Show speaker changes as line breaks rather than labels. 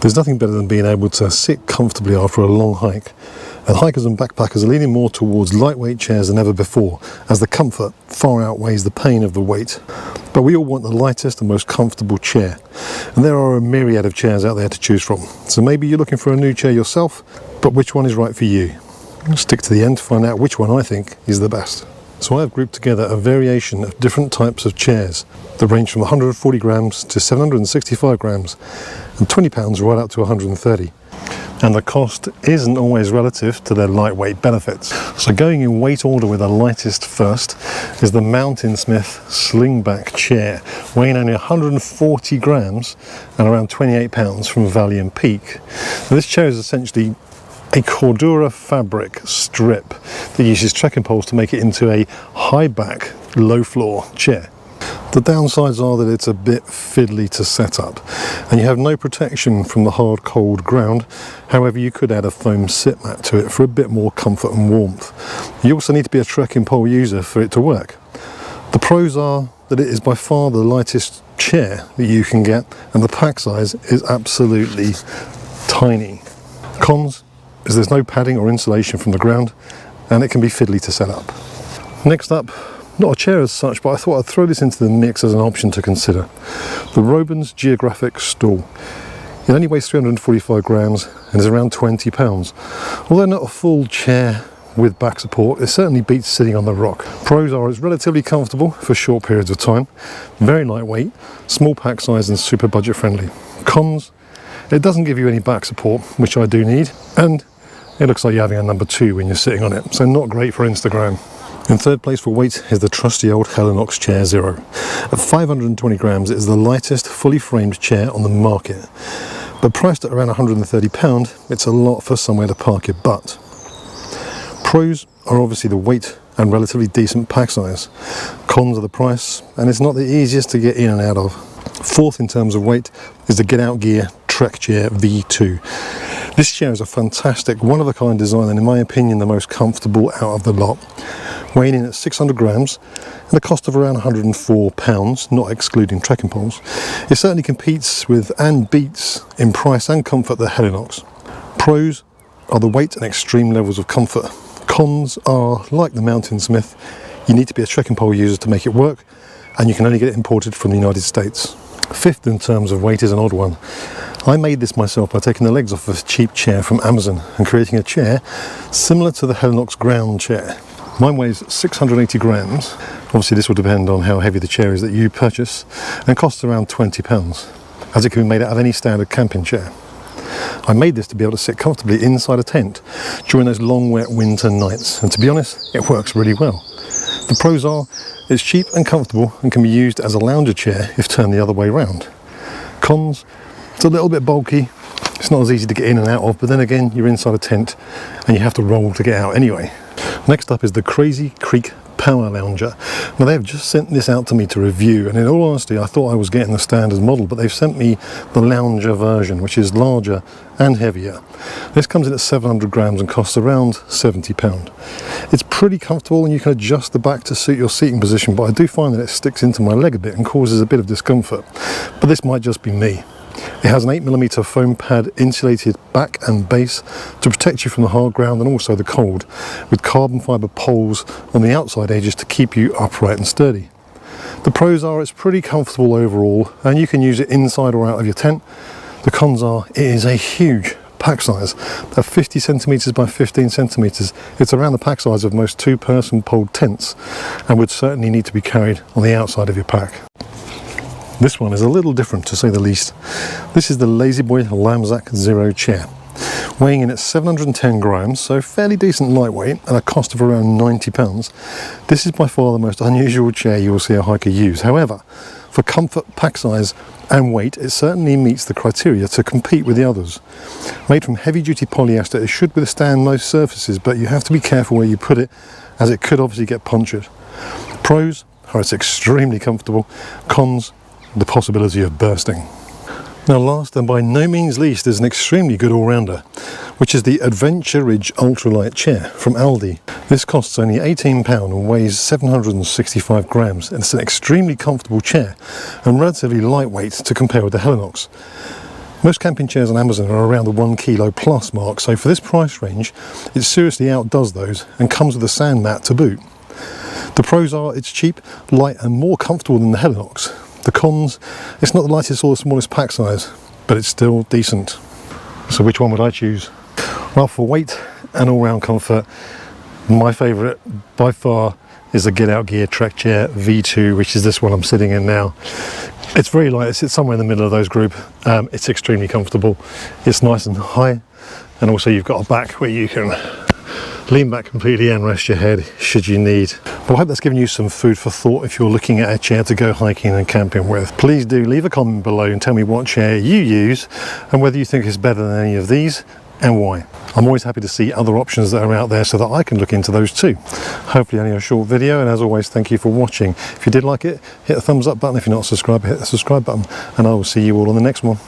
There's nothing better than being able to sit comfortably after a long hike, and hikers and backpackers are leaning more towards lightweight chairs than ever before, as the comfort far outweighs the pain of the weight. But we all want the lightest and most comfortable chair, and there are a myriad of chairs out there to choose from. So maybe you're looking for a new chair yourself, but which one is right for you? Stick to the end to find out which one I think is the best. So I've grouped together a variation of different types of chairs that range from 140 grams to 765 grams and £20 right up to 130. And the cost isn't always relative to their lightweight benefits. So going in weight order with the lightest first is the Mountainsmith Slingback chair, weighing only 140 grams and around £28 from Valiant Peak. Now, this chair is essentially a Cordura fabric strip that uses trekking poles to make it into a high back, low floor chair. The downsides are that it's a bit fiddly to set up, and you have no protection from the hard cold ground. However, you could add a foam sit mat to it for a bit more comfort and warmth. You also need to be a trekking pole user for it to work. The pros are that it is by far the lightest chair that you can get, and the pack size is absolutely tiny. Cons is there's no padding or insulation from the ground, and it can be fiddly to set up. Next up, not a chair as such, but I thought I'd throw this into the mix as an option to consider. The Robin's Geographic stool. It only weighs 345 grams and is around £20. Although not a full chair with back support, it certainly beats sitting on the rock. Pros are it's relatively comfortable for short periods of time, very lightweight, small pack size and super budget friendly. Cons, it doesn't give you any back support, which I do need, and it looks like you're having a number 2 when you're sitting on it, so not great for Instagram. In third place for weight is the trusty old Hellenox Chair Zero. At 520 grams, it is the lightest fully framed chair on the market. But priced at around £130, it's a lot for somewhere to park your butt. Pros are obviously the weight and relatively decent pack size. Cons are the price, and it's not the easiest to get in and out of. Fourth in terms of weight is the Get Out Gear Trek Chair V2. This chair is a fantastic, one-of-a-kind design, and in my opinion the most comfortable out of the lot. Weighing in at 600 grams and a cost of around £104, not excluding trekking poles, it certainly competes with and beats in price and comfort the Hellenox. Pros are the weight and extreme levels of comfort. Cons are, like the Mountainsmith, you need to be a trekking pole user to make it work, and you can only get it imported from the United States. Fifth in terms of weight is an odd one. I made this myself by taking the legs off a cheap chair from Amazon and creating a chair similar to the Hellenox ground chair. Mine weighs 680 grams. Obviously this will depend on how heavy the chair is that you purchase, and costs around £20, as it can be made out of any standard camping chair. I made this to be able to sit comfortably inside a tent during those long wet winter nights, and to be honest, it works really well. The pros are, it's cheap and comfortable and can be used as a lounger chair if turned the other way round. Cons, it's a little bit bulky, it's not as easy to get in and out of, but then again you're inside a tent and you have to roll to get out anyway. Next up is the Crazy Creek Power Lounger. Now they've just sent this out to me to review, and in all honesty I thought I was getting the standard model, but they've sent me the lounger version, which is larger and heavier. This comes in at 700 grams and costs around £70. It's pretty comfortable and you can adjust the back to suit your seating position, but I do find that it sticks into my leg a bit and causes a bit of discomfort. But this might just be me. It has an 8mm foam pad insulated back and base to protect you from the hard ground and also the cold, with carbon fibre poles on the outside edges to keep you upright and sturdy. The pros are it's pretty comfortable overall and you can use it inside or out of your tent. The cons are it is a huge pack size. At 50 centimetres by 15 centimetres, it's around the pack size of most two-person poled tents and would certainly need to be carried on the outside of your pack. This one is a little different, to say the least. This is the Boy Lamzac Zero chair, weighing in at 710 grams, so fairly decent lightweight, and a cost of around £90. This is by far the most unusual chair you will see a hiker use. However, for comfort, pack size and weight, it certainly meets the criteria to compete with the others. Made from heavy-duty polyester, it should withstand most surfaces, but you have to be careful where you put it, as it could obviously get punctured. Pros are it's extremely comfortable. Cons, the possibility of bursting. Now last and by no means least is an extremely good all-rounder, which is the Adventure Ridge Ultralight chair from Aldi. This costs only £18 and weighs 765 grams, and it's an extremely comfortable chair and relatively lightweight to compare with the Hellenox. Most camping chairs on Amazon are around the 1 kilo plus mark, so for this price range it seriously outdoes those and comes with a sand mat to boot. The pros are it's cheap, light and more comfortable than the Hellenox. The cons, it's not the lightest or the smallest pack size, but it's still decent. So which one would I choose? Well, for weight and all-round comfort, my favourite by far is the Get Out Gear Trek Chair V2, which is this one I'm sitting in now. It's very light, it sits somewhere in the middle of those group. It's extremely comfortable, it's nice and high, and also you've got a back where you can lean back completely and rest your head should you need. Well, I hope that's given you some food for thought if you're looking at a chair to go hiking and camping with. Please do leave a comment below and tell me what chair you use and whether you think it's better than any of these and why. I'm always happy to see other options that are out there so that I can look into those too. Hopefully only a short video, and as always, thank you for watching. If you did like it, hit the thumbs up button. If you're not subscribed, hit the subscribe button, and I will see you all on the next one.